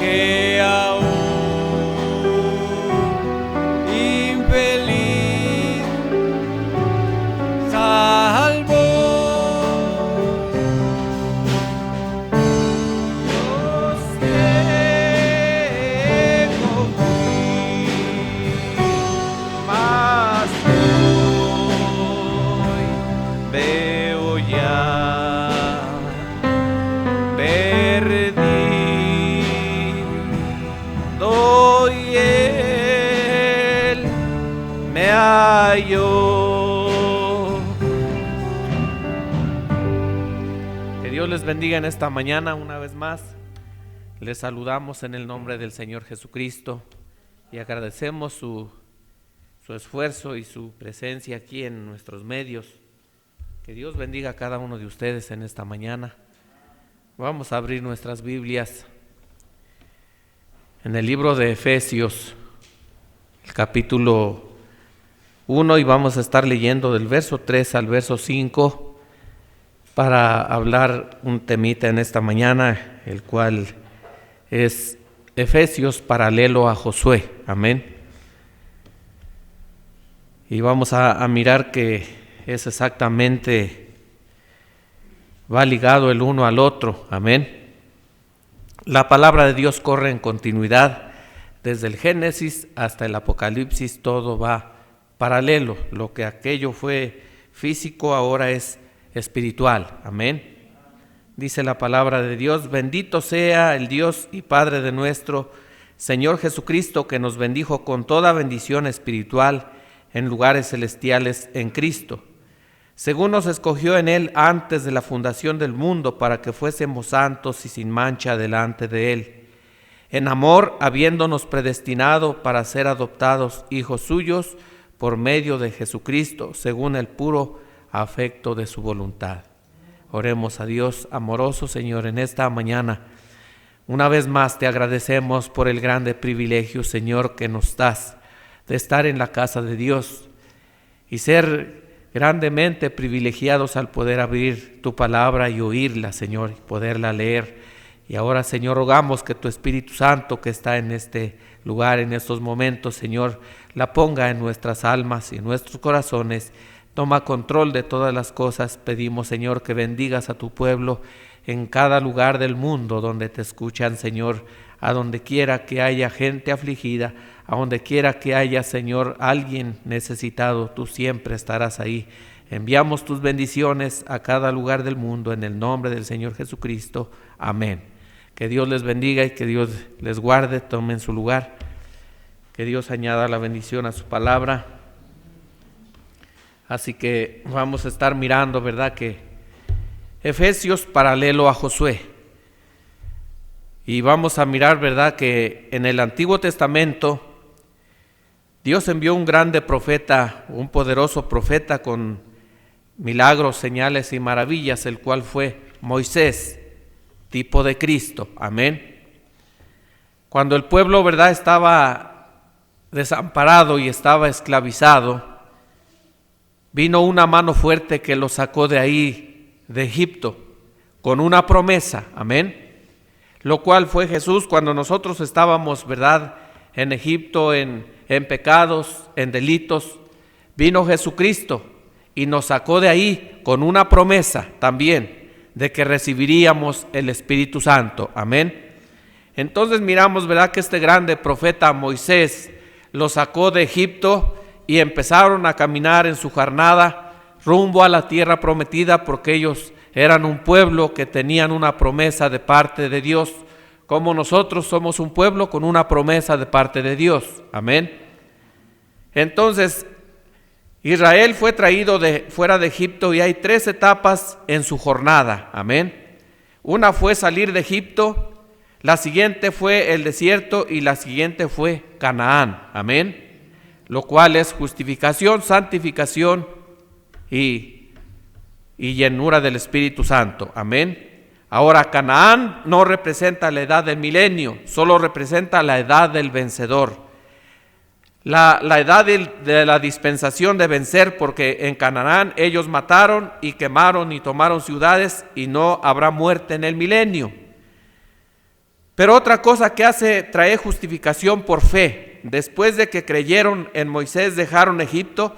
que aún infeliz salvó. Yo ciego fui, mas hoy veo ya. Perdido y él me halló. Que Dios les bendiga en esta mañana una vez más. Les saludamos en el nombre del Señor Jesucristo y agradecemos su esfuerzo y su presencia aquí en nuestros medios. Que Dios bendiga a cada uno de ustedes en esta mañana. Vamos a abrir nuestras Biblias en el libro de Efesios, el capítulo 1, y vamos a estar leyendo del verso 3 al verso 5 para hablar un temita en esta mañana, el cual es Efesios paralelo a Josué. Amén. Y vamos a mirar que es exactamente, va ligado el uno al otro. Amén. La palabra de Dios corre en continuidad desde el Génesis hasta el Apocalipsis, todo va paralelo. Lo que aquello fue físico ahora es espiritual. Amén. Dice la palabra de Dios: bendito sea el Dios y Padre de nuestro Señor Jesucristo, que nos bendijo con toda bendición espiritual en lugares celestiales en Cristo, según nos escogió en Él antes de la fundación del mundo, para que fuésemos santos y sin mancha delante de Él, en amor, habiéndonos predestinado para ser adoptados hijos suyos por medio de Jesucristo, según el puro afecto de su voluntad. Oremos a Dios amoroso. Señor, en esta mañana, una vez más te agradecemos por el grande privilegio, Señor, que nos das de estar en la casa de Dios y ser grandemente privilegiados al poder abrir tu palabra y oírla, Señor, y poderla leer. Y ahora, Señor, rogamos que tu Espíritu Santo, que está en este lugar, en estos momentos, Señor, la ponga en nuestras almas y en nuestros corazones. Toma control de todas las cosas. Pedimos, Señor, que bendigas a tu pueblo en cada lugar del mundo donde te escuchan, Señor, a donde quiera que haya gente afligida, a donde quiera que haya, Señor, alguien necesitado, tú siempre estarás ahí. Enviamos tus bendiciones a cada lugar del mundo en el nombre del Señor Jesucristo. Amén. Que Dios les bendiga y que Dios les guarde. Tomen su lugar. Que Dios añada la bendición a su palabra. Así que vamos a estar mirando, ¿verdad?, que Efesios paralelo a Josué. Y vamos a mirar, ¿verdad?, que en el Antiguo Testamento Dios envió un grande profeta, un poderoso profeta con milagros, señales y maravillas, el cual fue Moisés, tipo de Cristo. Amén. Cuando el pueblo, ¿verdad?, estaba desamparado y estaba esclavizado, vino una mano fuerte que lo sacó de ahí, de Egipto, con una promesa. Amén. Lo cual fue Jesús. Cuando nosotros estábamos, ¿verdad?, en Egipto, en pecados, en delitos, vino Jesucristo y nos sacó de ahí con una promesa también de que recibiríamos el Espíritu Santo. Amén. Entonces miramos, ¿verdad?, que este grande profeta Moisés lo sacó de Egipto y empezaron a caminar en su jornada rumbo a la tierra prometida, porque ellos eran un pueblo que tenían una promesa de parte de Dios, como nosotros somos un pueblo con una promesa de parte de Dios. Amén. Entonces, Israel fue traído fuera de Egipto y hay 3 etapas en su jornada. Amén. Una fue salir de Egipto, la siguiente fue el desierto y la siguiente fue Canaán. Amén. Lo cual es justificación, santificación y llenura del Espíritu Santo. Amén. Ahora, Canaán no representa la edad del milenio, solo representa la edad del vencedor. La edad de la dispensación de vencer, porque en Canaán ellos mataron y quemaron y tomaron ciudades y no habrá muerte en el milenio. Pero otra cosa que hace trae justificación por fe. Después de que creyeron en Moisés, dejaron Egipto.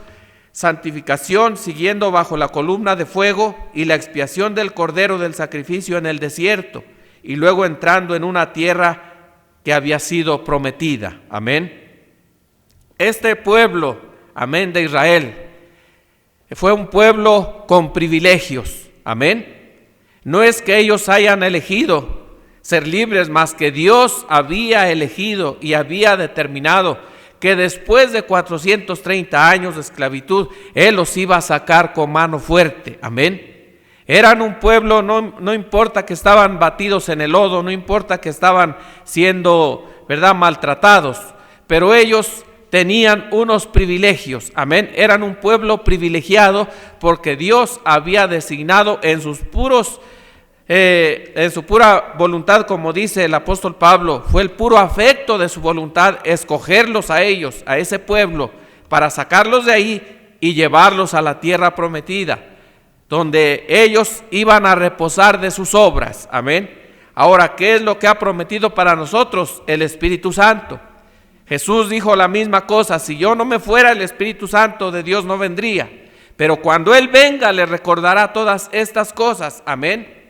Santificación siguiendo bajo la columna de fuego y la expiación del cordero del sacrificio en el desierto. Y luego entrando en una tierra que había sido prometida. Amén. Este pueblo, amén, de Israel, fue un pueblo con privilegios. Amén. No es que ellos hayan elegido ser libres, más que Dios había elegido y había determinado que después de 430 años de esclavitud, Él los iba a sacar con mano fuerte. Amén. Eran un pueblo, no importa que estaban batidos en el lodo, no importa que estaban siendo, ¿verdad?, maltratados, pero ellos tenían unos privilegios. Amén. Eran un pueblo privilegiado porque Dios había designado en su pura voluntad, como dice el apóstol Pablo, fue el puro afecto de su voluntad escogerlos a ellos, a ese pueblo, para sacarlos de ahí y llevarlos a la tierra prometida, donde ellos iban a reposar de sus obras. Amén. Ahora, ¿qué es lo que ha prometido para nosotros? El Espíritu Santo. Jesús dijo la misma cosa: si yo no me fuera, el Espíritu Santo de Dios no vendría, pero cuando Él venga, le recordará todas estas cosas. Amén.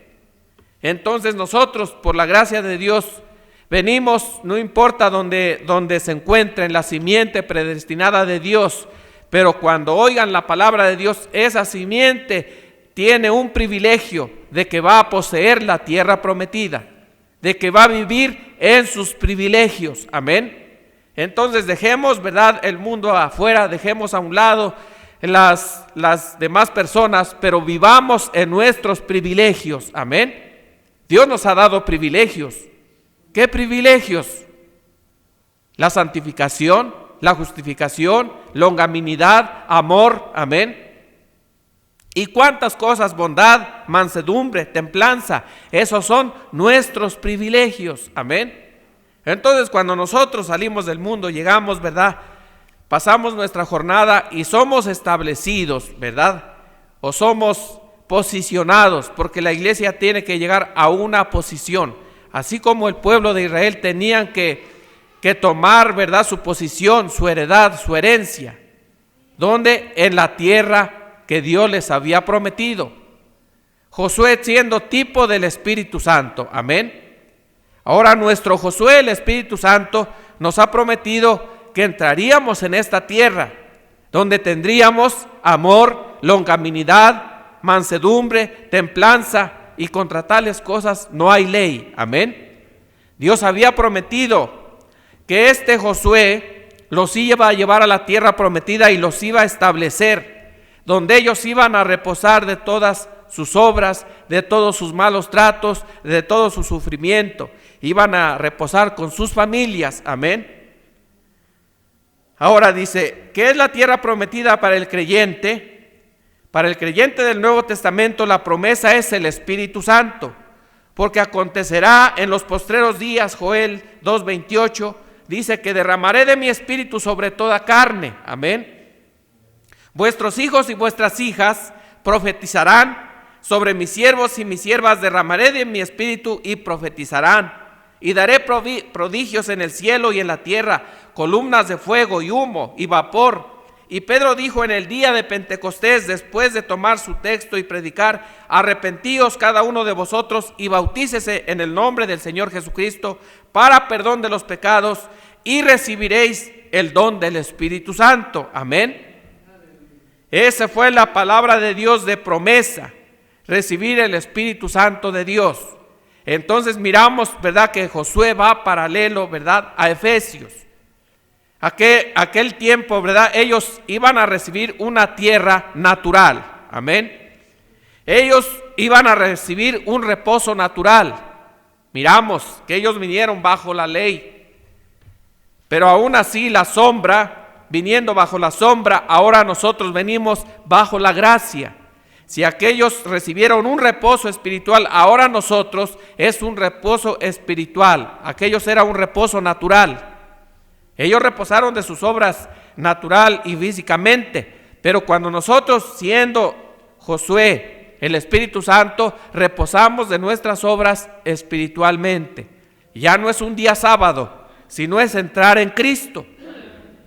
Entonces nosotros, por la gracia de Dios, venimos, no importa donde se encuentre, en la simiente predestinada de Dios, pero cuando oigan la palabra de Dios, esa simiente tiene un privilegio de que va a poseer la tierra prometida, de que va a vivir en sus privilegios. Amén. Entonces dejemos, ¿verdad?, el mundo afuera, dejemos a un lado las demás personas, pero vivamos en nuestros privilegios. Amén. Dios nos ha dado privilegios. ¿Qué privilegios? La santificación, la justificación, longanimidad, amor. Amén. ¿Y cuántas cosas? Bondad, mansedumbre, templanza. Esos son nuestros privilegios. Amén. Entonces, cuando nosotros salimos del mundo, llegamos, ¿verdad?, pasamos nuestra jornada y somos establecidos, ¿verdad?, o somos posicionados, porque la iglesia tiene que llegar a una posición, así como el pueblo de Israel tenían que tomar, ¿verdad?, su posición, su heredad, su herencia. ¿Dónde? En la tierra que Dios les había prometido. Josué siendo tipo del Espíritu Santo. Amén. Ahora nuestro Josué, el Espíritu Santo, nos ha prometido que entraríamos en esta tierra, donde tendríamos amor, longanimidad, mansedumbre, templanza, y contra tales cosas no hay ley. Amén. Dios había prometido que este Josué los iba a llevar a la tierra prometida y los iba a establecer, donde ellos iban a reposar de todas sus obras, de todos sus malos tratos, de todo su sufrimiento. Iban a reposar con sus familias. Amén. Ahora dice, ¿qué es la tierra prometida para el creyente? Para el creyente del Nuevo Testamento la promesa es el Espíritu Santo, porque acontecerá en los postreros días, Joel 2:28, dice que derramaré de mi espíritu sobre toda carne. Amén. Vuestros hijos y vuestras hijas profetizarán, sobre mis siervos y mis siervas derramaré de mi espíritu y profetizarán, y daré prodigios en el cielo y en la tierra, columnas de fuego y humo y vapor. Y Pedro dijo en el día de Pentecostés, después de tomar su texto y predicar: arrepentíos cada uno de vosotros y bautícese en el nombre del Señor Jesucristo para perdón de los pecados, y recibiréis el don del Espíritu Santo. Amén. Esa fue la palabra de Dios de promesa, recibir el Espíritu Santo de Dios. Entonces miramos, ¿verdad?, que Josué va paralelo, ¿verdad?, a Efesios. Aquel tiempo, ¿verdad?, ellos iban a recibir una tierra natural. Amén. Ellos iban a recibir un reposo natural. Miramos que ellos vinieron bajo la ley, pero aún así la sombra, viniendo bajo la sombra, ahora nosotros venimos bajo la gracia. Si aquellos recibieron un reposo espiritual, ahora nosotros es un reposo espiritual. Aquellos era un reposo natural. Ellos reposaron de sus obras natural y físicamente, pero cuando nosotros, siendo Josué, el Espíritu Santo, reposamos de nuestras obras espiritualmente. Ya no es un día sábado, sino es entrar en Cristo.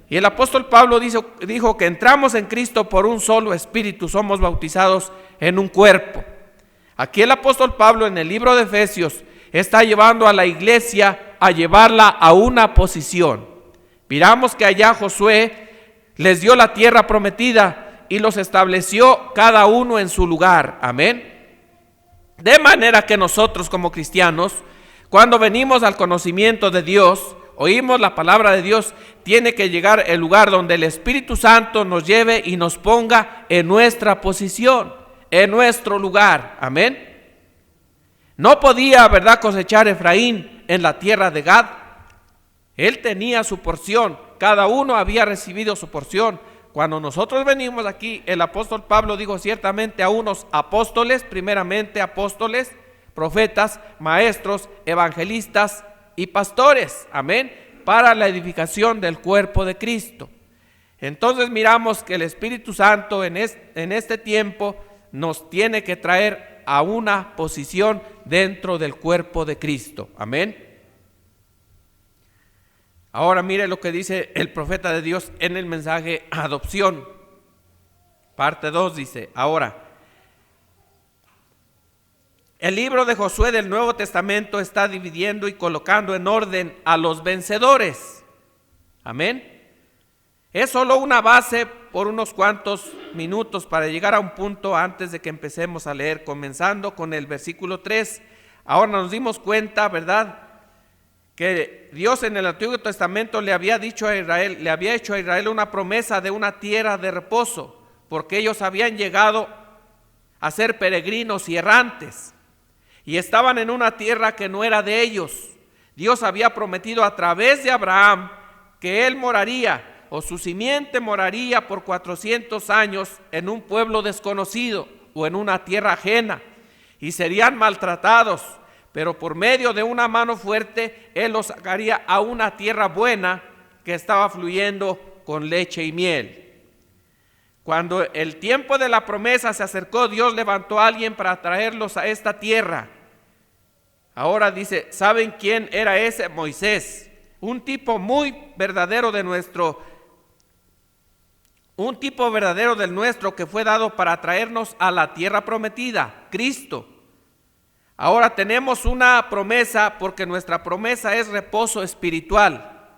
Y el apóstol Pablo dijo que entramos en Cristo por un solo espíritu, somos bautizados en un cuerpo. Aquí el apóstol Pablo en el libro de Efesios está llevando a la iglesia a llevarla a una posición. Miramos que allá Josué les dio la tierra prometida y los estableció cada uno en su lugar. Amén. De manera que nosotros como cristianos, cuando venimos al conocimiento de Dios, oímos la palabra de Dios, tiene que llegar el lugar donde el Espíritu Santo nos lleve y nos ponga en nuestra posición, en nuestro lugar. Amén. No podía, ¿verdad?, cosechar Efraín en la tierra de Gad. Él tenía su porción, cada uno había recibido su porción. Cuando nosotros venimos aquí, el apóstol Pablo dijo ciertamente a unos apóstoles, primeramente apóstoles, profetas, maestros, evangelistas y pastores, amén, para la edificación del cuerpo de Cristo. Entonces miramos que el Espíritu Santo en este tiempo nos tiene que traer a una posición dentro del cuerpo de Cristo, amén. Ahora mire lo que dice el profeta de Dios en el mensaje Adopción, parte 2, dice: ahora, el libro de Josué del Nuevo Testamento está dividiendo y colocando en orden a los vencedores. Amén. Es solo una base por unos cuantos minutos para llegar a un punto antes de que empecemos a leer, comenzando con el versículo 3. Ahora nos dimos cuenta, ¿verdad?, que Dios en el Antiguo Testamento le había hecho a Israel una promesa de una tierra de reposo, porque ellos habían llegado a ser peregrinos y errantes. Y estaban en una tierra que no era de ellos. Dios había prometido a través de Abraham que él moraría, o su simiente moraría por 400 años en un pueblo desconocido o en una tierra ajena, y serían maltratados, pero por medio de una mano fuerte él los sacaría a una tierra buena que estaba fluyendo con leche y miel. Cuando el tiempo de la promesa se acercó, Dios levantó a alguien para traerlos a esta tierra. Ahora dice, ¿saben quién era ese? Moisés, un tipo verdadero del nuestro que fue dado para traernos a la tierra prometida, Cristo. Ahora tenemos una promesa, porque nuestra promesa es reposo espiritual.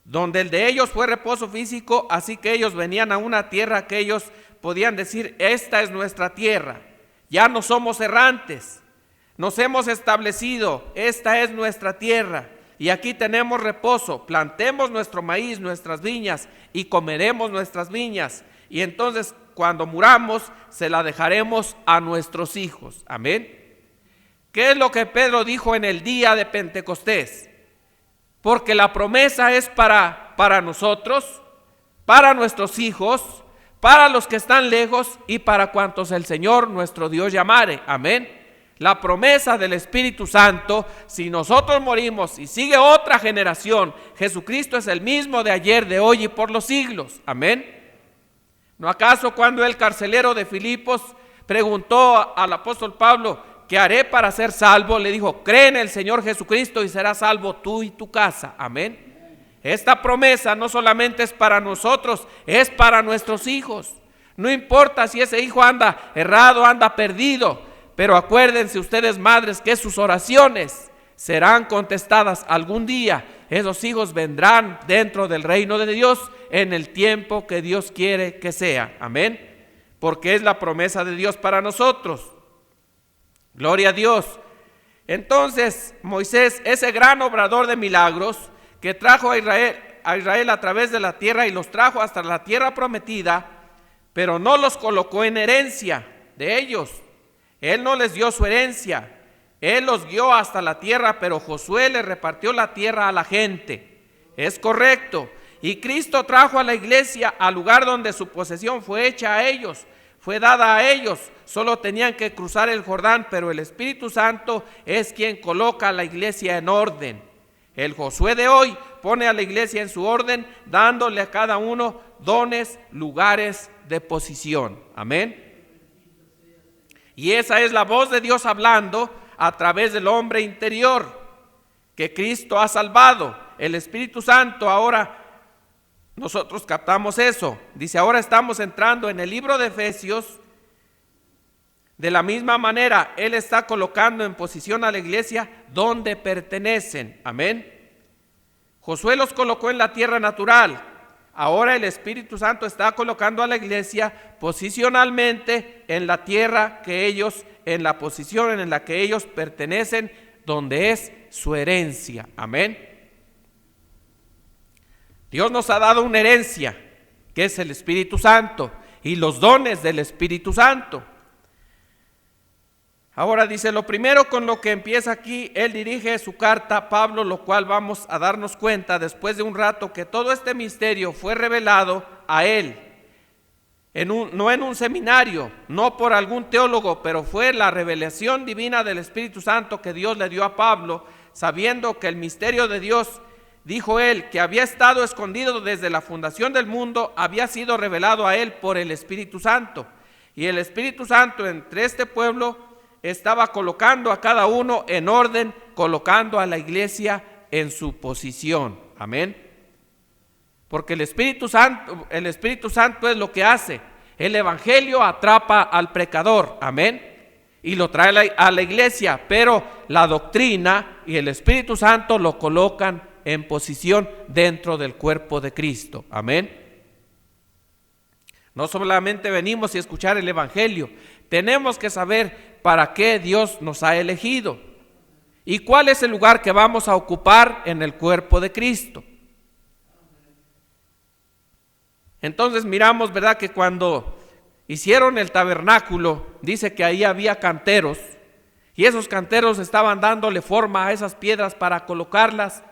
Donde el de ellos fue reposo físico, así que ellos venían a una tierra que ellos podían decir: esta es nuestra tierra, ya no somos errantes, nos hemos establecido, esta es nuestra tierra y aquí tenemos reposo, plantemos nuestro maíz, nuestras viñas y comeremos nuestras viñas, y entonces cuando muramos se la dejaremos a nuestros hijos. Amén. ¿Qué es lo que Pedro dijo en el día de Pentecostés? Porque la promesa es para nosotros, para nuestros hijos, para los que están lejos y para cuantos el Señor nuestro Dios llamare. Amén. La promesa del Espíritu Santo, si nosotros morimos y sigue otra generación, Jesucristo es el mismo de ayer, de hoy y por los siglos. Amén. ¿No acaso cuando el carcelero de Filipos preguntó al apóstol Pablo: ¿qué haré para ser salvo?, le dijo: cree en el Señor Jesucristo y serás salvo tú y tu casa. Amén. Esta promesa no solamente es para nosotros, es para nuestros hijos. No importa si ese hijo anda errado, anda perdido, pero acuérdense ustedes, madres, que sus oraciones serán contestadas algún día. Esos hijos vendrán dentro del reino de Dios en el tiempo que Dios quiere que sea. Amén. Porque es la promesa de Dios para nosotros. Gloria a Dios. Entonces Moisés, ese gran obrador de milagros que trajo a Israel a través de la tierra y los trajo hasta la tierra prometida, pero no los colocó en herencia de ellos. Él no les dio su herencia, él los guió hasta la tierra, pero Josué le repartió la tierra a la gente. Es correcto. Y Cristo trajo a la iglesia al lugar donde su posesión fue hecha a ellos, fue dada a ellos. Solo tenían que cruzar el Jordán, pero el Espíritu Santo es quien coloca a la iglesia en orden. El Josué de hoy pone a la iglesia en su orden, dándole a cada uno dones, lugares de posición. Amén. Y esa es la voz de Dios hablando a través del hombre interior, que Cristo ha salvado. El Espíritu Santo, ahora nosotros captamos eso. Dice, ahora estamos entrando en el libro de Efesios. De la misma manera, Él está colocando en posición a la iglesia donde pertenecen. Amén. Josué los colocó en la tierra natural. Ahora el Espíritu Santo está colocando a la iglesia posicionalmente en la tierra que ellos, en la posición en la que ellos pertenecen, donde es su herencia. Amén. Dios nos ha dado una herencia, que es el Espíritu Santo, y los dones del Espíritu Santo. Ahora dice, lo primero con lo que empieza aquí, él dirige su carta a Pablo, lo cual vamos a darnos cuenta después de un rato que todo este misterio fue revelado a él, no en un seminario, no por algún teólogo, pero fue la revelación divina del Espíritu Santo que Dios le dio a Pablo, sabiendo que el misterio de Dios, dijo él, que había estado escondido desde la fundación del mundo, había sido revelado a él por el Espíritu Santo. Y el Espíritu Santo entre este pueblo estaba colocando a cada uno en orden, colocando a la iglesia en su posición. Amén. Porque el Espíritu Santo es lo que hace. El Evangelio atrapa al pecador. Amén. Y lo trae a la iglesia, pero la doctrina y el Espíritu Santo lo colocan en posición dentro del cuerpo de Cristo. Amén. No solamente venimos a escuchar el Evangelio, tenemos que saber para qué Dios nos ha elegido y cuál es el lugar que vamos a ocupar en el cuerpo de Cristo. Entonces miramos, ¿verdad?, que cuando hicieron el tabernáculo, dice que ahí había canteros, y esos canteros estaban dándole forma a esas piedras para colocarlas,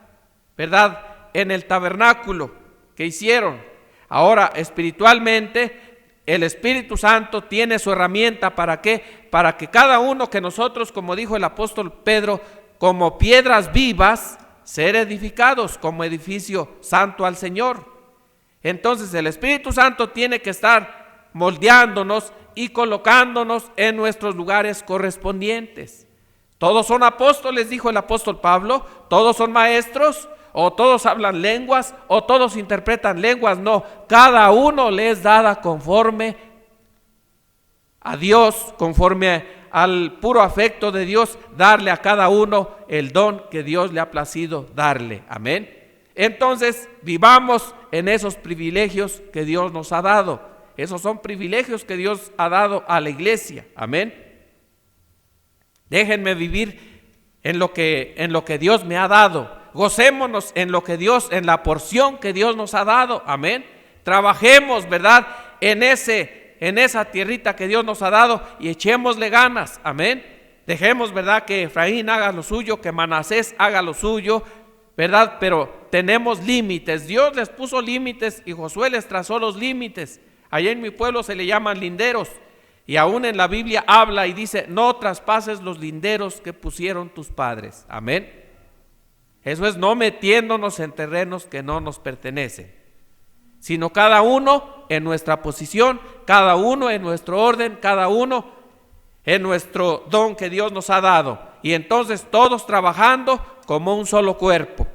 ¿verdad?, en el tabernáculo que hicieron. Ahora, espiritualmente, el Espíritu Santo tiene su herramienta. ¿Para qué? Para que cada uno que nosotros, como dijo el apóstol Pedro, como piedras vivas, ser edificados como edificio santo al Señor. Entonces el Espíritu Santo tiene que estar moldeándonos y colocándonos en nuestros lugares correspondientes. Todos son apóstoles, dijo el apóstol Pablo, todos son maestros, o todos hablan lenguas, o todos interpretan lenguas. No, cada uno le es dada conforme a Dios, conforme al puro afecto de Dios, darle a cada uno el don que Dios le ha placido darle. Amén. Entonces, vivamos en esos privilegios que Dios nos ha dado. Esos son privilegios que Dios ha dado a la iglesia. Amén. Déjenme vivir en lo que Dios me ha dado. Gocémonos en lo que Dios, en la porción que Dios nos ha dado. Amén. Trabajemos, ¿verdad?, en esa tierrita que Dios nos ha dado y echémosle ganas. Amén. Dejemos, ¿verdad?, que Efraín haga lo suyo, que Manasés haga lo suyo, ¿verdad? Pero tenemos límites. Dios les puso límites y Josué les trazó los límites. Allá en mi pueblo se le llaman linderos. Y aún en la Biblia habla y dice, no traspases los linderos que pusieron tus padres. Amén. Eso es no metiéndonos en terrenos que no nos pertenecen, sino cada uno en nuestra posición, cada uno en nuestro orden, cada uno en nuestro don que Dios nos ha dado. Y entonces todos trabajando como un solo cuerpo.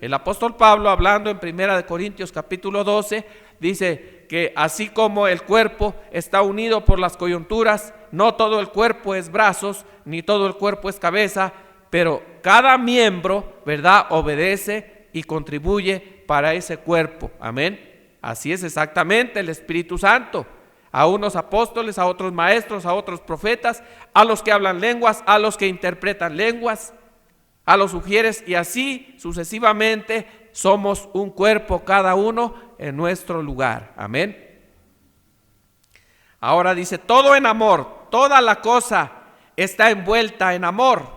El apóstol Pablo, hablando en 1 Corintios capítulo 12, dice que así como el cuerpo está unido por las coyunturas, no todo el cuerpo es brazos, ni todo el cuerpo es cabeza, pero cada miembro, ¿verdad?, obedece y contribuye para ese cuerpo. Amén. Así es exactamente el Espíritu Santo. A unos apóstoles, a otros maestros, a otros profetas, a los que hablan lenguas, a los que interpretan lenguas, a los sugieres, y así sucesivamente somos un cuerpo, cada uno en nuestro lugar. Amén. Ahora dice, todo en amor, toda la cosa está envuelta en amor.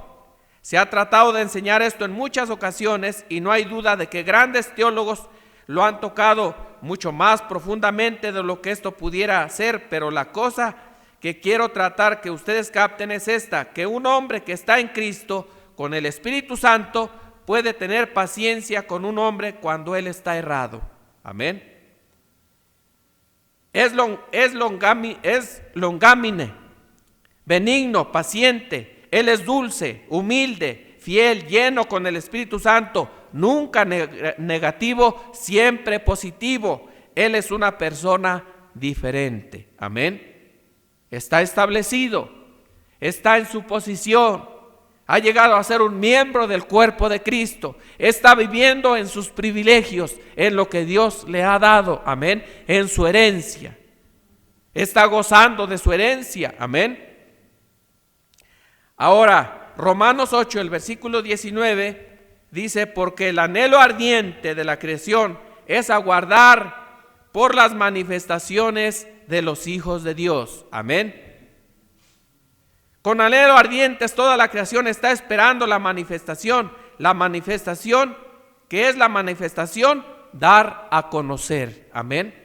Se ha tratado de enseñar esto en muchas ocasiones y no hay duda de que grandes teólogos lo han tocado mucho más profundamente de lo que esto pudiera ser, pero la cosa que quiero tratar que ustedes capten es esta, que un hombre que está en Cristo con el Espíritu Santo puede tener paciencia con un hombre cuando él está errado. Amén. Es longámine, benigno, paciente. Él es dulce, humilde, fiel, lleno con el Espíritu Santo, nunca negativo, siempre positivo. Él es una persona diferente. Amén. Está establecido, está en su posición, ha llegado a ser un miembro del cuerpo de Cristo, está viviendo en sus privilegios, en lo que Dios le ha dado, amén, en su herencia, está gozando de su herencia, amén. Ahora, Romanos 8, el versículo 19, dice, porque el anhelo ardiente de la creación es aguardar por las manifestaciones de los hijos de Dios, amén. Con anhelo ardientes toda la creación está esperando la manifestación que es la manifestación, dar a conocer, amén.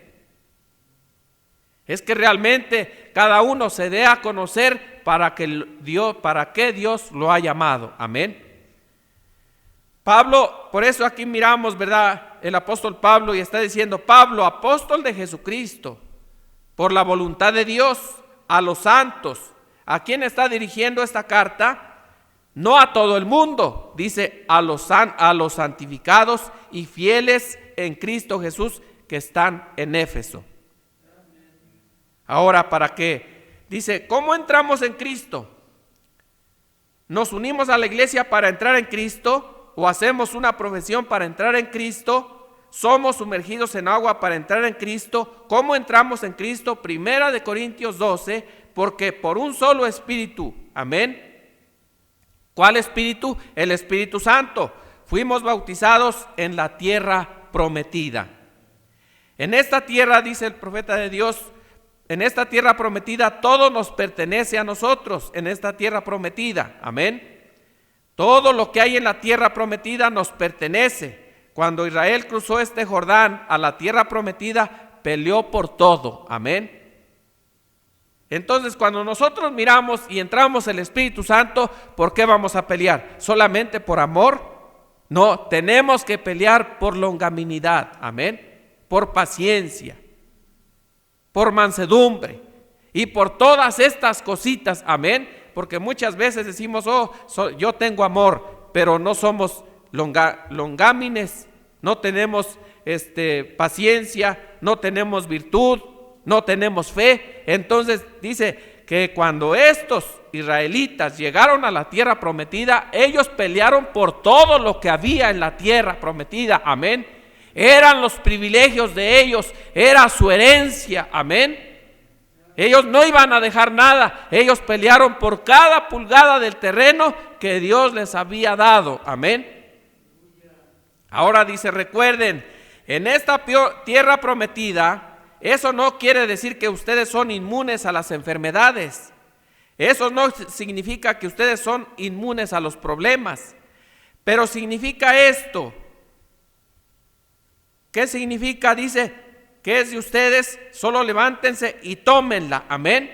Es que realmente cada uno se dé a conocer para que Dios lo ha llamado, amén. Pablo, por eso aquí miramos, ¿verdad? El apóstol Pablo, y está diciendo, Pablo, apóstol de Jesucristo, por la voluntad de Dios, a los santos. ¿A quién está dirigiendo esta carta? No a todo el mundo, dice a los santificados y fieles en Cristo Jesús que están en Éfeso. Ahora, ¿para qué? Dice, ¿cómo entramos en Cristo? ¿Nos unimos a la iglesia para entrar en Cristo? ¿O hacemos una profesión para entrar en Cristo? ¿Somos sumergidos en agua para entrar en Cristo? ¿Cómo entramos en Cristo? 1 Corintios 12, porque por un solo Espíritu, amén. ¿Cuál Espíritu? El Espíritu Santo. Fuimos bautizados en la tierra prometida. En esta tierra, dice el profeta de Dios, en esta tierra prometida todo nos pertenece a nosotros, en esta tierra prometida, amén. Todo lo que hay en la tierra prometida nos pertenece. Cuando Israel cruzó este Jordán a la tierra prometida, peleó por todo, amén. Entonces, cuando nosotros miramos y entramos el Espíritu Santo, ¿por qué vamos a pelear? ¿Solamente por amor? No, tenemos que pelear por longanimidad, amén, por paciencia, por mansedumbre y por todas estas cositas, amén, porque muchas veces decimos, yo tengo amor, pero no somos longámines, no tenemos paciencia, no tenemos virtud, no tenemos fe. Entonces dice que cuando estos israelitas llegaron a la tierra prometida, ellos pelearon por todo lo que había en la tierra prometida, amén. Eran los privilegios de ellos, era su herencia, amén. Ellos no iban a dejar nada, ellos pelearon por cada pulgada del terreno que Dios les había dado, amén. Ahora dice, recuerden, en esta tierra prometida, eso no quiere decir que ustedes son inmunes a las enfermedades. Eso no significa que ustedes son inmunes a los problemas. Pero significa esto. ¿Qué significa? Dice que es de ustedes, solo levántense y tómenla. Amén.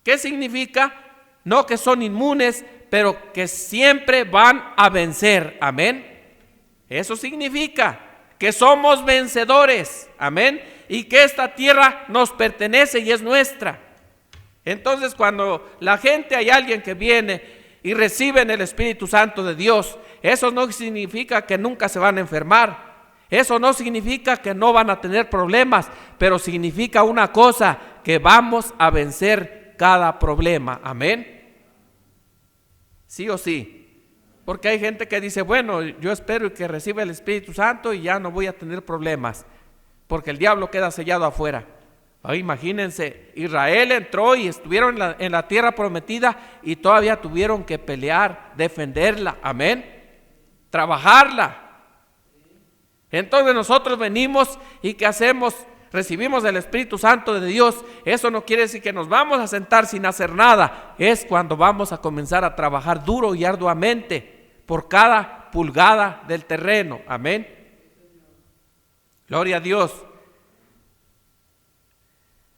¿Qué significa? No que son inmunes, pero que siempre van a vencer. Amén. Eso significa que somos vencedores. Amén. Y que esta tierra nos pertenece y es nuestra. Entonces, cuando la gente, hay alguien que viene y recibe en el Espíritu Santo de Dios, eso no significa que nunca se van a enfermar. Eso no significa que no van a tener problemas, pero significa una cosa, que vamos a vencer cada problema. Amén. ¿Sí o sí? Porque hay gente que dice, bueno, yo espero que reciba el Espíritu Santo y ya no voy a tener problemas, porque el diablo queda sellado afuera. Imagínense, Israel entró y estuvieron en la tierra prometida y todavía tuvieron que pelear, defenderla, amén, trabajarla. Entonces nosotros venimos y ¿qué hacemos? Recibimos el Espíritu Santo de Dios. Eso no quiere decir que nos vamos a sentar sin hacer nada. Es cuando vamos a comenzar a trabajar duro y arduamente por cada pulgada del terreno, amén. Gloria a Dios.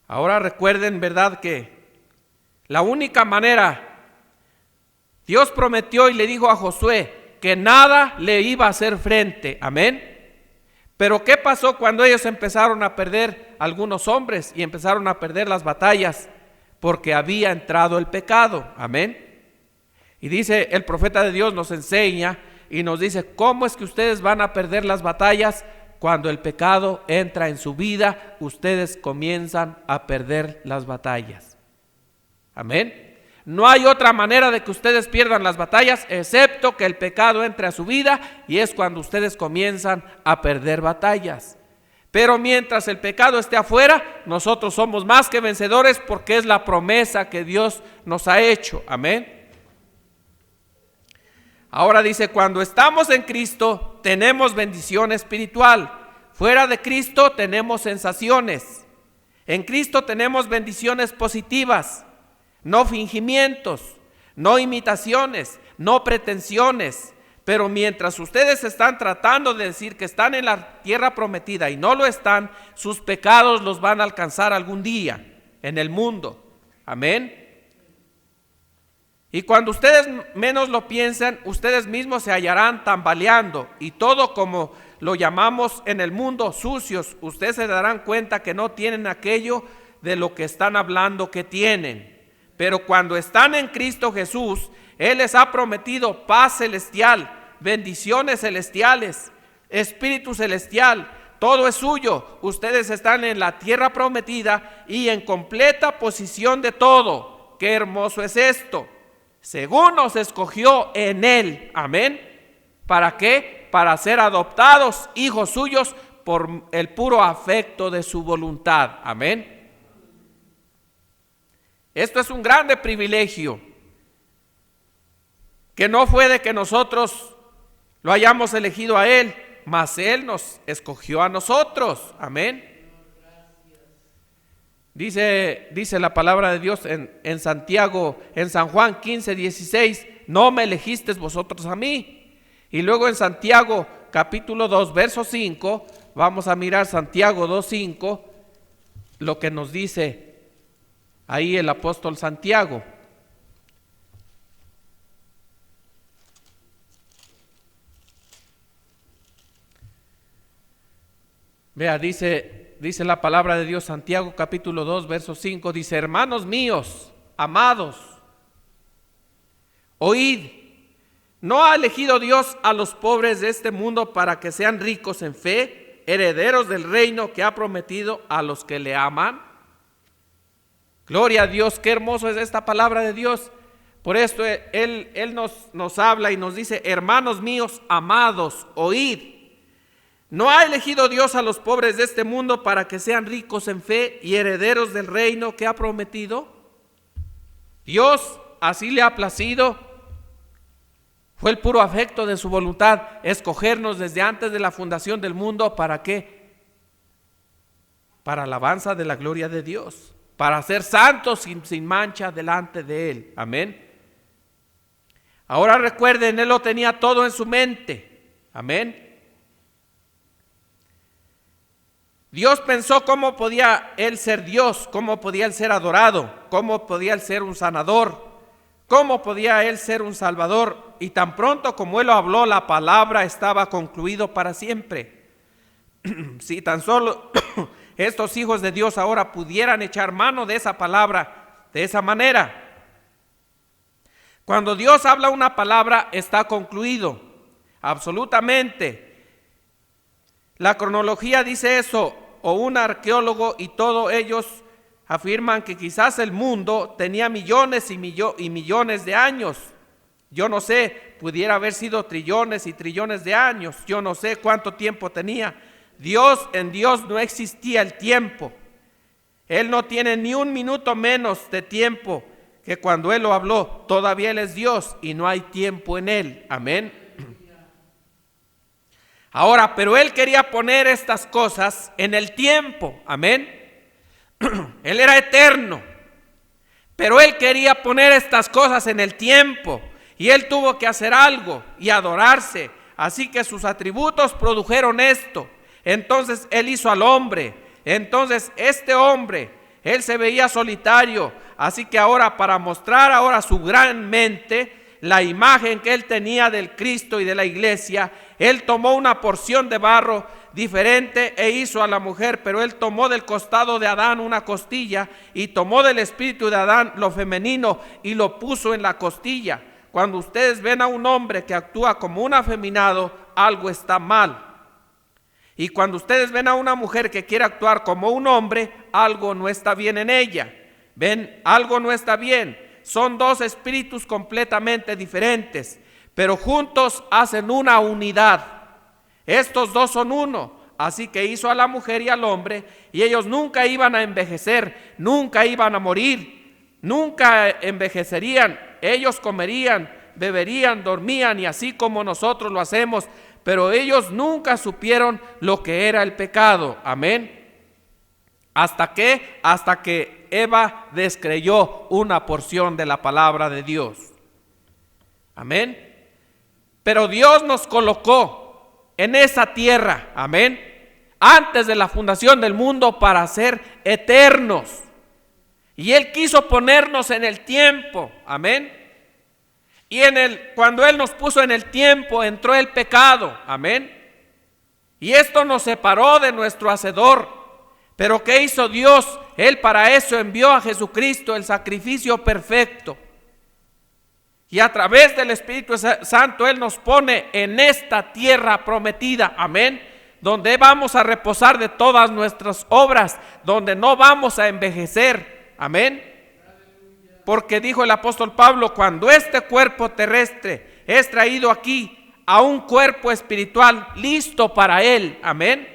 Ahora recuerden, ¿verdad?, que la única manera, Dios prometió y le dijo a Josué que nada le iba a hacer frente, amén. Pero ¿qué pasó cuando ellos empezaron a perder algunos hombres y empezaron a perder las batallas? Porque había entrado el pecado, amén. Y dice el profeta de Dios, nos enseña y nos dice cómo es que ustedes van a perder las batallas. Cuando el pecado entra en su vida, ustedes comienzan a perder las batallas. Amén. No hay otra manera de que ustedes pierdan las batallas excepto que el pecado entre a su vida, y es cuando ustedes comienzan a perder batallas. Pero mientras el pecado esté afuera, nosotros somos más que vencedores, porque es la promesa que Dios nos ha hecho. Amén. Ahora dice, cuando estamos en Cristo tenemos bendición espiritual. Fuera de Cristo tenemos sensaciones. En Cristo tenemos bendiciones positivas. No fingimientos, no imitaciones, no pretensiones. Pero mientras ustedes están tratando de decir que están en la tierra prometida y no lo están, sus pecados los van a alcanzar algún día en el mundo. Amén. Y cuando ustedes menos lo piensen, ustedes mismos se hallarán tambaleando, y todo como lo llamamos en el mundo sucios, ustedes se darán cuenta que no tienen aquello de lo que están hablando que tienen. Pero cuando están en Cristo Jesús, Él les ha prometido paz celestial, bendiciones celestiales, espíritu celestial, todo es suyo. Ustedes están en la tierra prometida y en completa posición de todo. Qué hermoso es esto. Según nos escogió en Él, amén. ¿Para qué? Para ser adoptados hijos suyos por el puro afecto de su voluntad, amén. Esto es un grande privilegio, que no fue de que nosotros lo hayamos elegido a Él, mas Él nos escogió a nosotros, amén. Dice la palabra de Dios en Santiago, en San Juan 15:16, no me elegisteis vosotros a mí. Y luego en Santiago capítulo 2, verso 5, vamos a mirar Santiago 2:5, lo que nos dice ahí el apóstol Santiago. Vea, dice la palabra de Dios, Santiago capítulo 2, verso 5, dice, hermanos míos, amados, oíd, ¿no ha elegido Dios a los pobres de este mundo para que sean ricos en fe, herederos del reino que ha prometido a los que le aman? Gloria a Dios, qué hermoso es esta palabra de Dios. Por esto Él nos habla y nos dice, hermanos míos, amados, oíd. ¿No ha elegido Dios a los pobres de este mundo para que sean ricos en fe y herederos del reino que ha prometido? Dios así le ha placido. Fue el puro afecto de su voluntad escogernos desde antes de la fundación del mundo. ¿Para qué? Para alabanza de la gloria de Dios, para ser santos sin mancha delante de Él. Amén. Ahora recuerden, Él lo tenía todo en su mente. Amén. Dios pensó cómo podía Él ser Dios, cómo podía Él ser adorado, cómo podía Él ser un sanador, cómo podía Él ser un salvador. Y tan pronto como Él lo habló, la palabra estaba concluido para siempre. Si tan solo estos hijos de Dios ahora pudieran echar mano de esa palabra de esa manera. Cuando Dios habla una palabra, está concluido, absolutamente. La cronología dice eso, o un arqueólogo, y todos ellos afirman que quizás el mundo tenía millones y millones de años. Yo no sé, pudiera haber sido trillones y trillones de años. Yo no sé cuánto tiempo tenía. En Dios no existía el tiempo. Él no tiene ni un minuto menos de tiempo que cuando Él lo habló. Todavía Él es Dios y no hay tiempo en Él. Amén. Ahora, pero Él quería poner estas cosas en el tiempo. Amén. Él era eterno, pero Él quería poner estas cosas en el tiempo. Y Él tuvo que hacer algo y adorarse. Así que sus atributos produjeron esto. Entonces Él hizo al hombre. Entonces este hombre, Él se veía solitario. Así que ahora, para mostrar ahora su gran mente, la imagen que Él tenía del Cristo y de la iglesia, Él tomó una porción de barro diferente e hizo a la mujer. Pero Él tomó del costado de Adán una costilla y tomó del espíritu de Adán lo femenino y lo puso en la costilla. cuando ustedes ven a un hombre que actúa como un afeminado, algo está mal. Y cuando ustedes ven a una mujer que quiere actuar como un hombre, algo no está bien en ella. Ven, algo no está bien. Son dos espíritus completamente diferentes, pero juntos hacen una unidad. Estos dos son uno. Así que hizo a la mujer y al hombre, y ellos nunca iban a envejecer, nunca iban a morir, nunca envejecerían. Ellos comerían, beberían, dormían, y así como nosotros lo hacemos, pero ellos nunca supieron lo que era el pecado. Amén. ¿Hasta qué? Hasta que Eva descreyó una porción de la palabra de Dios. Amén. Pero Dios nos colocó en esa tierra, amén, antes de la fundación del mundo para ser eternos. Y Él quiso ponernos en el tiempo, amén. Y cuando Él nos puso en el tiempo, entró el pecado, amén. Y esto nos separó de nuestro Hacedor. Pero ¿qué hizo Dios? Él para eso envió a Jesucristo, el sacrificio perfecto. Y a través del Espíritu Santo Él nos pone en esta tierra prometida, amén, donde vamos a reposar de todas nuestras obras, donde no vamos a envejecer, amén. Porque dijo el apóstol Pablo, cuando este cuerpo terrestre es traído aquí a un cuerpo espiritual listo para Él, amén.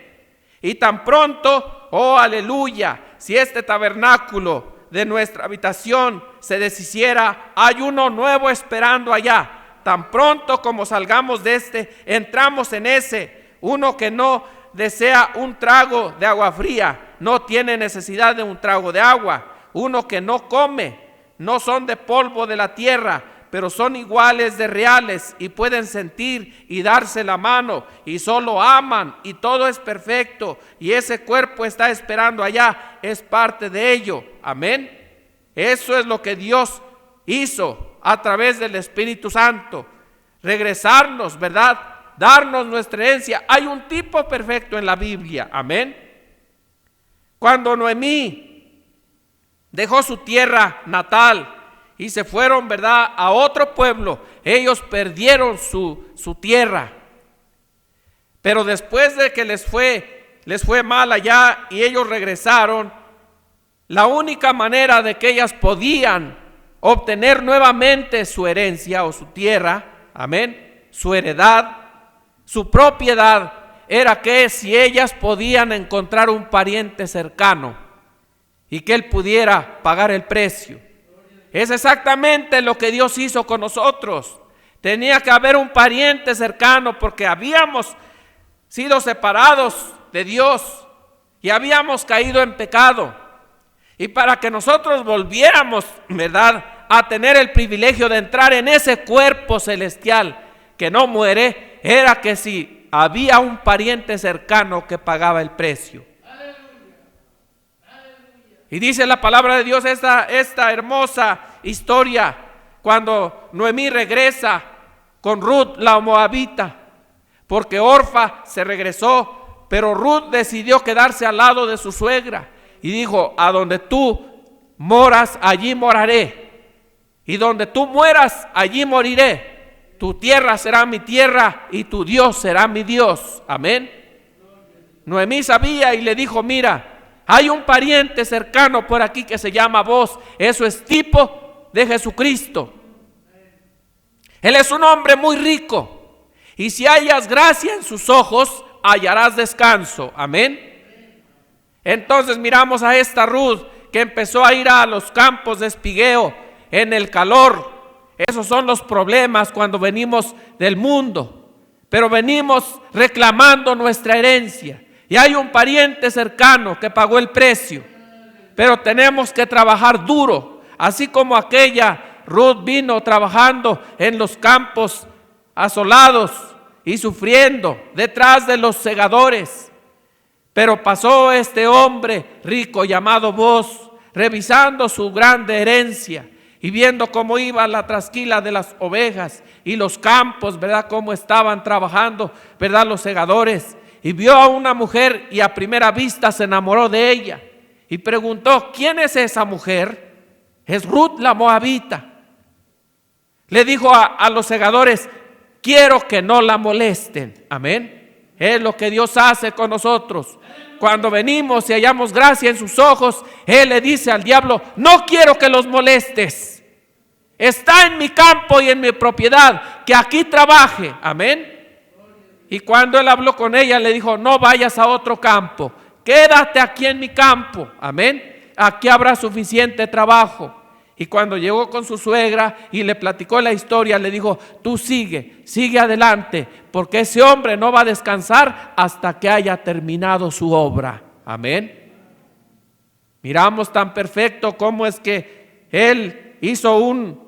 Y tan pronto, oh aleluya, si este tabernáculo de nuestra habitación se deshiciera, hay uno nuevo esperando allá. Tan pronto como salgamos de este, entramos en ese. Uno que no desea un trago de agua fría, no tiene necesidad de un trago de agua. Uno que no come, no son de polvo de la tierra, pero son iguales de reales y pueden sentir y darse la mano y solo aman y todo es perfecto y ese cuerpo está esperando allá, es parte de ello, amén. Eso es lo que Dios hizo a través del Espíritu Santo, regresarnos, ¿verdad? Darnos nuestra herencia. Hay un tipo perfecto en la Biblia, amén. Cuando Noemí dejó su tierra natal y se fueron, ¿verdad?, a otro pueblo, ellos perdieron su tierra. Pero después de que les fue mal allá y ellos regresaron, la única manera de que ellas podían obtener nuevamente su herencia o su tierra, amén, su heredad, su propiedad, era que si ellas podían encontrar un pariente cercano y que él pudiera pagar el precio. Es exactamente lo que Dios hizo con nosotros. Tenía que haber un pariente cercano porque habíamos sido separados de Dios y habíamos caído en pecado. Y para que nosotros volviéramos, ¿verdad?, a tener el privilegio de entrar en ese cuerpo celestial que no muere, era que si había un pariente cercano que pagaba el precio. Y dice la palabra de Dios esta hermosa historia cuando Noemí regresa con Ruth la moabita, porque Orfa se regresó, pero Ruth decidió quedarse al lado de su suegra y dijo: a donde tú moras, allí moraré, y donde tú mueras, allí moriré. Tu tierra será mi tierra y tu Dios será mi Dios. Amén. Noemí sabía y le dijo: mira, hay un pariente cercano por aquí que se llama vos. Eso es tipo de Jesucristo. Él es un hombre muy rico. Y si hallas gracia en sus ojos, hallarás descanso. Amén. Entonces miramos a esta Ruth que empezó a ir a los campos de espigueo en el calor. Esos son los problemas cuando venimos del mundo. Pero venimos reclamando nuestra herencia. Y hay un pariente cercano que pagó el precio. Pero tenemos que trabajar duro. Así como aquella Ruth vino trabajando en los campos asolados y sufriendo detrás de los segadores. Pero pasó este hombre rico llamado Boaz, revisando su grande herencia y viendo cómo iba la trasquila de las ovejas y los campos, ¿verdad?, cómo estaban trabajando, ¿verdad?, los segadores. Y vio a una mujer y a primera vista se enamoró de ella. Y preguntó: ¿quién es esa mujer? Es Ruth la moabita. Le dijo a los segadores: quiero que no la molesten. Amén. Es lo que Dios hace con nosotros. Cuando venimos y hallamos gracia en sus ojos, Él le dice al diablo: no quiero que los molestes. Está en mi campo y en mi propiedad, que aquí trabaje. Amén. Y cuando él habló con ella, le dijo: no vayas a otro campo, quédate aquí en mi campo. Amén. Aquí habrá suficiente trabajo. Y cuando llegó con su suegra y le platicó la historia, le dijo: tú sigue adelante, porque ese hombre no va a descansar hasta que haya terminado su obra. Amén. Miramos tan perfecto cómo es que él hizo un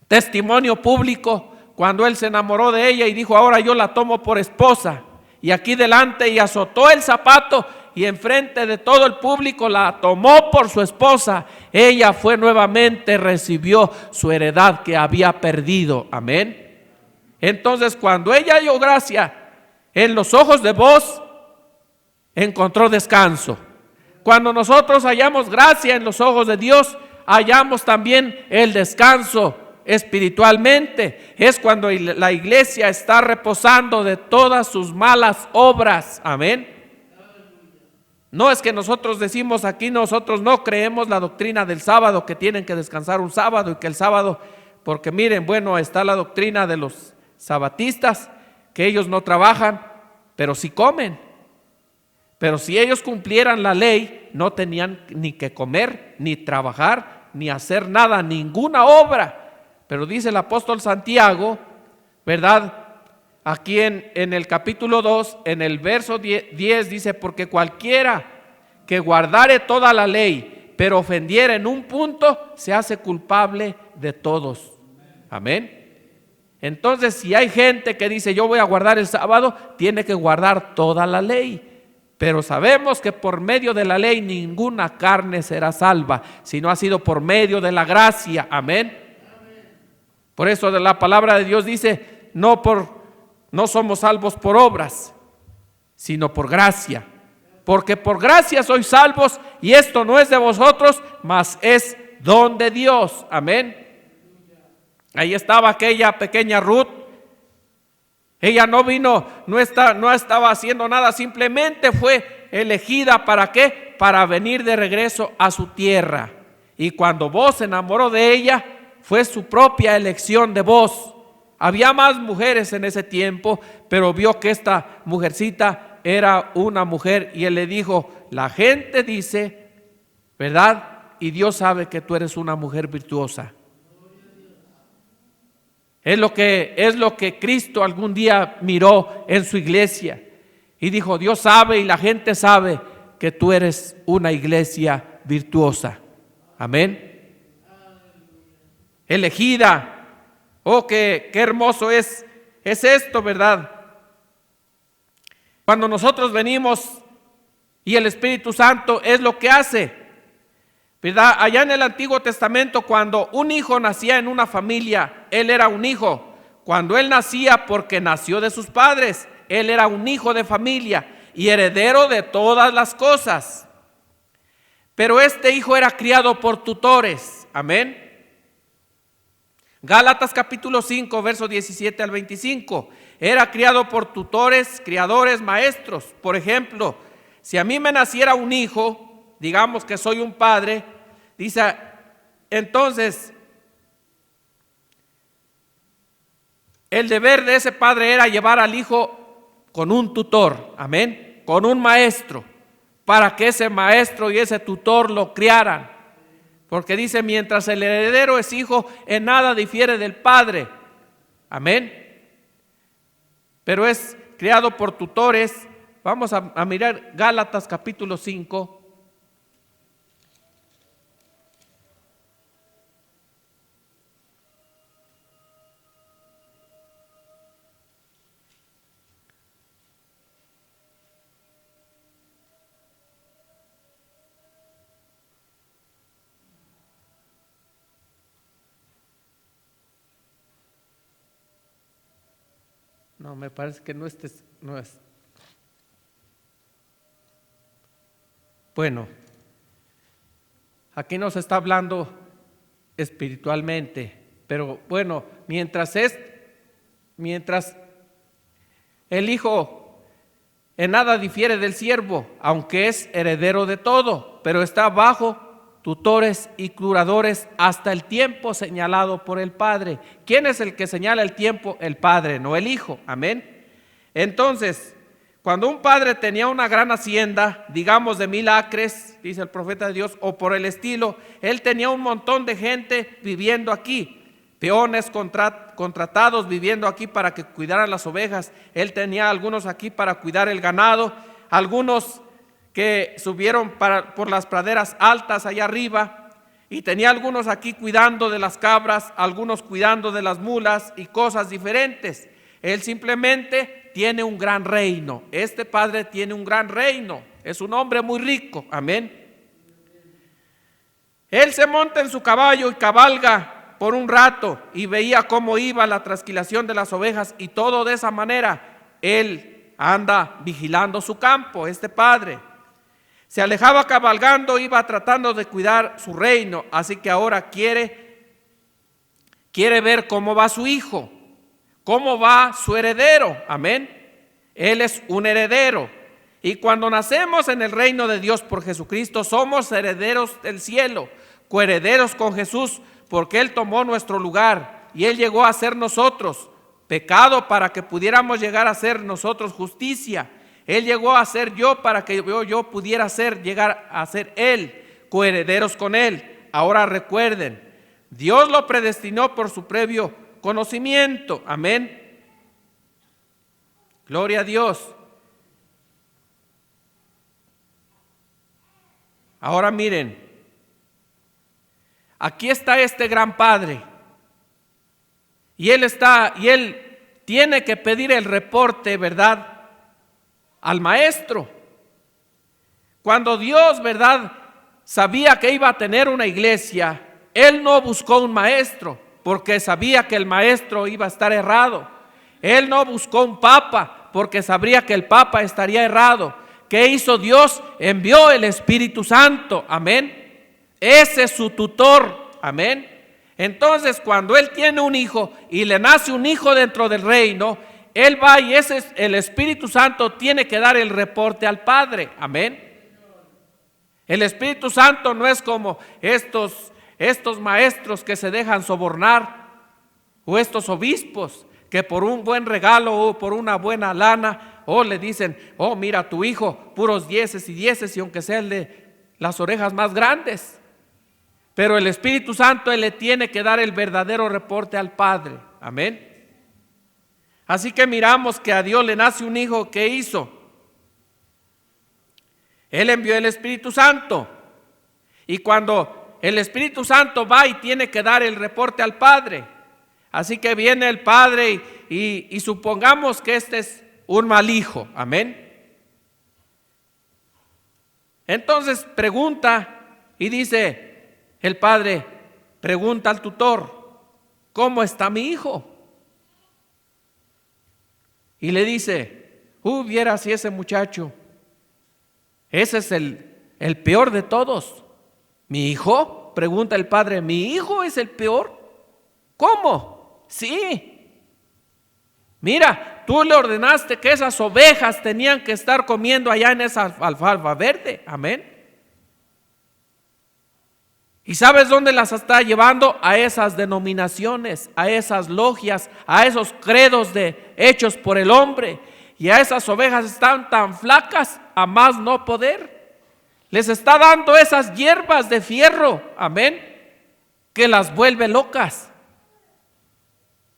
testimonio público cuando él se enamoró de ella y dijo: ahora yo la tomo por esposa. Y aquí delante, y azotó el zapato y enfrente de todo el público la tomó por su esposa. Ella fue nuevamente, recibió su heredad que había perdido. Amén. Entonces, cuando ella halló gracia en los ojos de vos, encontró descanso. Cuando nosotros hallamos gracia en los ojos de Dios, hallamos también el descanso espiritualmente. Es cuando la iglesia está reposando de todas sus malas obras. Amén. No es que nosotros decimos aquí, nosotros no creemos la doctrina del sábado, que tienen que descansar un sábado y que el sábado, porque miren, bueno, está la doctrina de los sabatistas, que ellos no trabajan, pero sí comen. Pero si ellos cumplieran la ley, no tenían ni que comer, ni trabajar, ni hacer nada, ninguna obra. Pero dice el apóstol Santiago, ¿verdad? Aquí en el capítulo 2, en el verso 10 dice: porque cualquiera que guardare toda la ley, pero ofendiera en un punto, se hace culpable de todos. Amén. Entonces, si hay gente que dice: yo voy a guardar el sábado, tiene que guardar toda la ley. Pero sabemos que por medio de la ley ninguna carne será salva, sino ha sido por medio de la gracia. Amén. Por eso la palabra de Dios dice: no somos salvos por obras, sino por gracia. Porque por gracia sois salvos, y esto no es de vosotros, mas es don de Dios. Amén. Ahí estaba aquella pequeña Ruth. Ella no vino, no estaba haciendo nada, simplemente fue elegida. ¿Para qué? Para venir de regreso a su tierra. Y cuando vos se enamoró de ella, fue su propia elección de vos. Había más mujeres en ese tiempo, pero vio que esta mujercita era una mujer, y él le dijo: la gente dice, ¿verdad? Y Dios sabe que tú eres una mujer virtuosa. Es lo que Cristo algún día miró en su iglesia y dijo: Dios sabe y la gente sabe que tú eres una iglesia virtuosa. Amén. Elegida. Oh, qué hermoso es esto, ¿verdad? Cuando nosotros venimos y el Espíritu Santo es lo que hace, ¿verdad? Allá en el Antiguo Testamento, cuando un hijo nacía en una familia, él era un hijo. Cuando él nacía porque nació de sus padres, él era un hijo de familia y heredero de todas las cosas. Pero este hijo era criado por tutores. Amén. Gálatas capítulo 5, versos 17 al 25. Era criado por tutores, criadores, maestros. Por ejemplo, si a mí me naciera un hijo, digamos que soy un padre, dice, entonces el deber de ese padre era llevar al hijo con un tutor, amén, con un maestro, para que ese maestro y ese tutor lo criaran. Porque dice: mientras el heredero es hijo, en nada difiere del padre. Amén. Pero es criado por tutores. Vamos a mirar Gálatas capítulo 5. No, me parece que no es. Bueno, aquí nos está hablando espiritualmente. Pero bueno, mientras el hijo en nada difiere del siervo, aunque es heredero de todo, pero está bajo tutores y curadores hasta el tiempo señalado por el Padre. ¿Quién es el que señala el tiempo? El Padre, no el Hijo. Amén. Entonces, cuando un padre tenía una gran hacienda, digamos de 1000 acres, dice el profeta de Dios, o por el estilo, él tenía un montón de gente viviendo aquí, peones contratados viviendo aquí para que cuidaran las ovejas. Él tenía algunos aquí para cuidar el ganado, algunos que subieron por las praderas altas allá arriba, y tenía algunos aquí cuidando de las cabras, algunos cuidando de las mulas y cosas diferentes. Él simplemente tiene un gran reino. Este padre tiene un gran reino. Es un hombre muy rico. Amén. Él se monta en su caballo y cabalga por un rato y veía cómo iba la trasquilación de las ovejas, y todo de esa manera. Él anda vigilando su campo, este padre. Se alejaba cabalgando, iba tratando de cuidar su reino, así que ahora quiere ver cómo va su hijo, cómo va su heredero. Amén. Él es un heredero, y cuando nacemos en el reino de Dios por Jesucristo, somos herederos del cielo, coherederos con Jesús, porque Él tomó nuestro lugar y Él llegó a ser nosotros pecado para que pudiéramos llegar a ser nosotros justicia. Él llegó a ser yo para que yo pudiera llegar a ser Él, coherederos con Él. Ahora recuerden, Dios lo predestinó por su previo conocimiento. Amén. Gloria a Dios. Ahora miren, aquí está este gran padre, y él tiene que pedir el reporte, ¿verdad?, al maestro. Cuando Dios, ¿verdad?, sabía que iba a tener una iglesia, Él no buscó un maestro, porque sabía que el maestro iba a estar errado. Él no buscó un papa, porque sabría que el papa estaría errado. ¿Qué hizo Dios? Envió el Espíritu Santo. Amén. Ese es su tutor. Amén. Entonces, cuando Él tiene un hijo y le nace un hijo dentro del reino, Él va, y ese es el Espíritu Santo, tiene que dar el reporte al Padre. Amén. El Espíritu Santo no es como estos maestros que se dejan sobornar, o estos obispos que por un buen regalo o por una buena lana, le dicen, mira, tu hijo, puros 10 y 10, y aunque sea el de las orejas más grandes. Pero el Espíritu Santo, Él le tiene que dar el verdadero reporte al Padre. Amén. Así que miramos que a Dios le nace un hijo. ¿Qué hizo? Él envió el Espíritu Santo, y cuando el Espíritu Santo va y tiene que dar el reporte al Padre, así que viene el Padre y supongamos que este es un mal hijo. Amén. Entonces pregunta y dice el Padre, pregunta al tutor, ¿cómo está mi hijo? Y le dice, viera si ese muchacho, ese es el peor de todos. ¿Mi hijo? Pregunta el padre, ¿mi hijo es el peor? ¿Cómo? Sí. Mira, tú le ordenaste que esas ovejas tenían que estar comiendo allá en esa alfalfa verde. Amén. ¿Y sabes dónde las está llevando? A esas denominaciones, a esas logias, a esos credos hechos por el hombre. Y a esas ovejas están tan flacas a más no poder. Les está dando esas hierbas de fierro, amén, que las vuelve locas.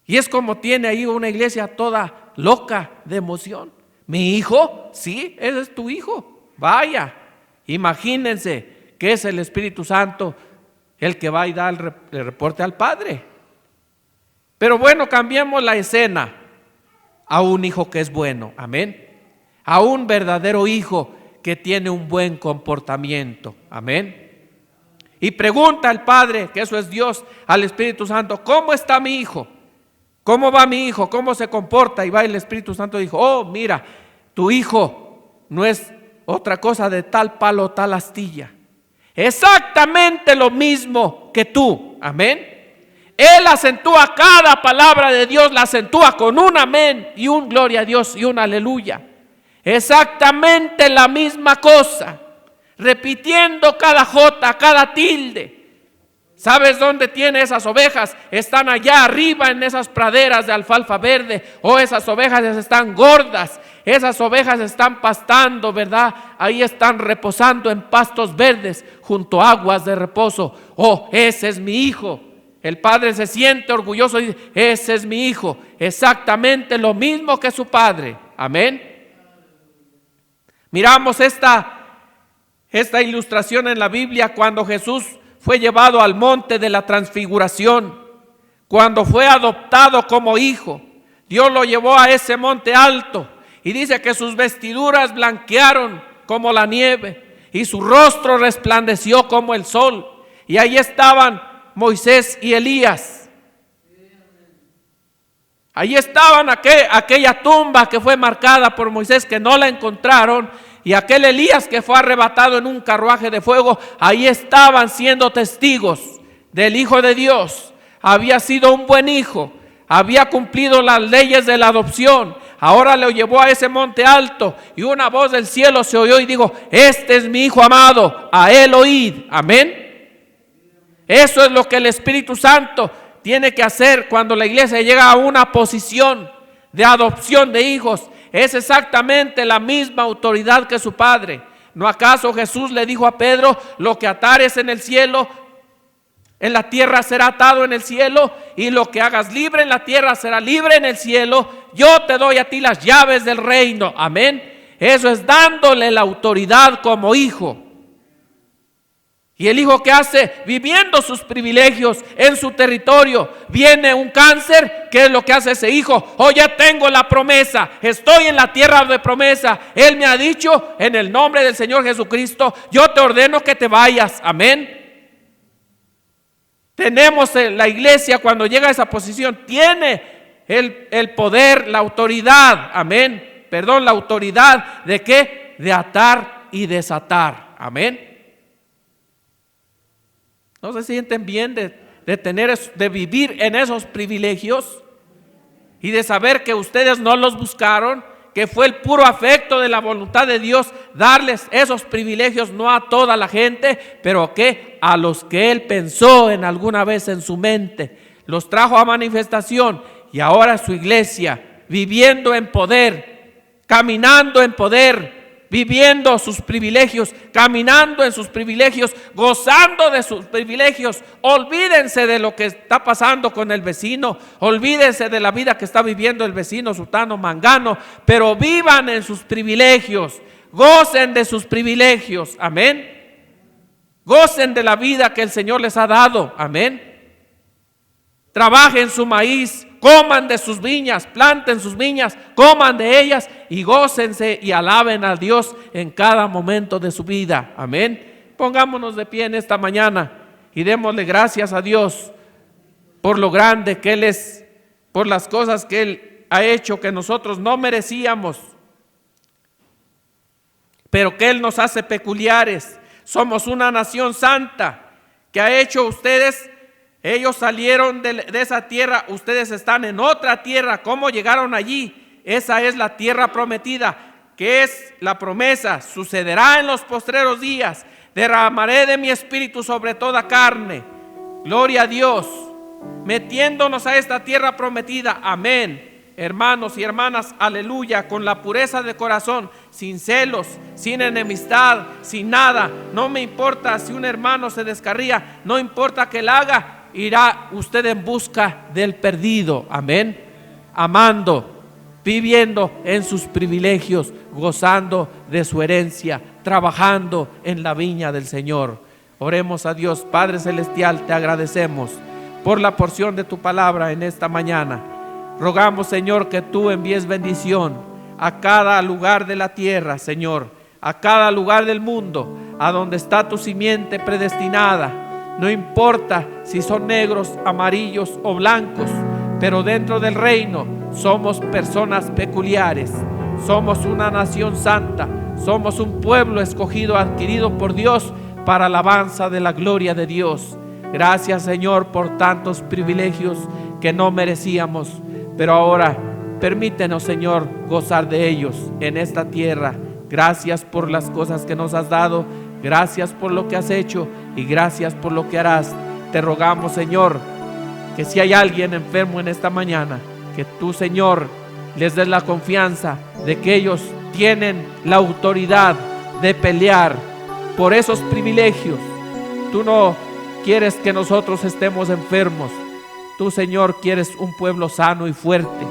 Y es como tiene ahí una iglesia toda loca de emoción. ¿Mi hijo? Sí, ese es tu hijo. Vaya, imagínense que es el Espíritu Santo el que va y da el reporte al Padre. Pero bueno, cambiemos la escena a un hijo que es bueno, amén, a un verdadero hijo que tiene un buen comportamiento, amén. Y pregunta al Padre, que eso es Dios, al Espíritu Santo, ¿cómo está mi hijo? ¿Cómo va mi hijo? ¿Cómo se comporta? Y va el Espíritu Santo y dijo, mira, tu hijo no es otra cosa de tal palo, tal astilla. Exactamente lo mismo que tú, amén. Él acentúa cada palabra de Dios, la acentúa con un amén y un gloria a Dios y un aleluya. Exactamente la misma cosa, repitiendo cada jota, cada tilde. ¿Sabes dónde tiene esas ovejas? Están allá arriba en esas praderas de alfalfa verde. Oh, esas ovejas están gordas. Esas ovejas están pastando, ¿verdad? Ahí están reposando en pastos verdes junto a aguas de reposo. Oh, ese es mi hijo. El padre se siente orgulloso y dice, ese es mi hijo. Exactamente lo mismo que su padre. Amén. Miramos esta ilustración en la Biblia cuando Jesús fue llevado al monte de la transfiguración, cuando fue adoptado como hijo. Dios lo llevó a ese monte alto y dice que sus vestiduras blanquearon como la nieve y su rostro resplandeció como el sol. Y ahí estaban Moisés y Elías. Ahí estaban aquella tumba que fue marcada por Moisés, que no la encontraron, y aquel Elías que fue arrebatado en un carruaje de fuego. Ahí estaban siendo testigos del Hijo de Dios. Había sido un buen hijo, había cumplido las leyes de la adopción. Ahora lo llevó a ese monte alto y una voz del cielo se oyó y dijo, este es mi hijo amado, a él oíd. Amén. Eso es lo que el Espíritu Santo tiene que hacer cuando la iglesia llega a una posición de adopción de hijos. Es exactamente la misma autoridad que su padre. ¿No acaso Jesús le dijo a Pedro, lo que atares en el cielo, en la tierra será atado en el cielo, y lo que hagas libre en la tierra será libre en el cielo? Yo te doy a ti las llaves del reino. Amén. Eso es dándole la autoridad como hijo. Y el hijo, ¿qué hace? Viviendo sus privilegios en su territorio. Viene un cáncer, ¿qué es lo que hace ese hijo? Oh, ya tengo la promesa, estoy en la tierra de promesa. Él me ha dicho, en el nombre del Señor Jesucristo, yo te ordeno que te vayas. Amén. Tenemos la iglesia, cuando llega a esa posición, tiene el poder, la autoridad. Amén. Perdón, la autoridad ¿de qué? De atar y desatar. Amén. ¿No se sienten bien de vivir en esos privilegios y de saber que ustedes no los buscaron, que fue el puro afecto de la voluntad de Dios darles esos privilegios, no a toda la gente, pero que a los que Él pensó en alguna vez en su mente, los trajo a manifestación? Y ahora su iglesia viviendo en poder, caminando en poder, viviendo sus privilegios, caminando en sus privilegios, gozando de sus privilegios. Olvídense de lo que está pasando con el vecino, olvídense de la vida que está viviendo el vecino sutano, mangano, pero vivan en sus privilegios, gocen de sus privilegios. Amén. Gocen de la vida que el Señor les ha dado. Amén. Trabajen su maíz, coman de sus viñas, planten sus viñas, coman de ellas y gócense y alaben a Dios en cada momento de su vida. Amén. Pongámonos de pie en esta mañana y démosle gracias a Dios por lo grande que Él es, por las cosas que Él ha hecho que nosotros no merecíamos, pero que Él nos hace peculiares. Somos una nación santa que ha hecho ustedes. Ellos salieron de esa tierra, ustedes están en otra tierra. ¿Cómo llegaron allí? Esa es la tierra prometida, que es la promesa. Sucederá en los postreros días. Derramaré de mi espíritu sobre toda carne. Gloria a Dios. Metiéndonos a esta tierra prometida. Amén. Hermanos y hermanas, aleluya, con la pureza de corazón, sin celos, sin enemistad, sin nada. No me importa si un hermano se descarría, no importa que él haga. Irá usted en busca del perdido. Amén. Amando, viviendo en sus privilegios, gozando de su herencia, trabajando en la viña del Señor. Oremos a Dios. Padre celestial, te agradecemos por la porción de tu palabra en esta mañana. Rogamos, Señor, que tú envíes bendición a cada lugar de la tierra, Señor, a cada lugar del mundo, a donde está tu simiente predestinada. No importa si son negros, amarillos o blancos, pero dentro del reino somos personas peculiares. Somos una nación santa, somos un pueblo escogido, adquirido por Dios para alabanza de la gloria de Dios. Gracias, Señor, por tantos privilegios que no merecíamos, pero ahora permítenos, Señor, gozar de ellos en esta tierra. Gracias por las cosas que nos has dado, gracias por lo que has hecho y gracias por lo que harás. Te rogamos, Señor, que si hay alguien enfermo en esta mañana, que tú, Señor, les des la confianza de que ellos tienen la autoridad de pelear por esos privilegios. Tú no quieres que nosotros estemos enfermos. Tú, Señor, quieres un pueblo sano y fuerte.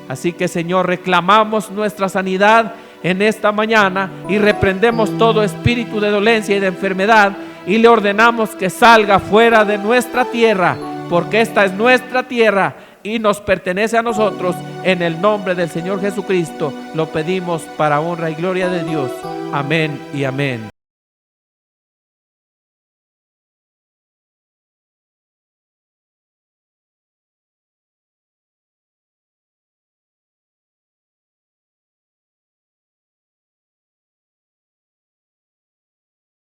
Así que, Señor, reclamamos nuestra sanidad en esta mañana y reprendemos todo espíritu de dolencia y de enfermedad y le ordenamos que salga fuera de nuestra tierra, porque esta es nuestra tierra y nos pertenece a nosotros. En el nombre del Señor Jesucristo lo pedimos para honra y gloria de Dios. Amén y amén.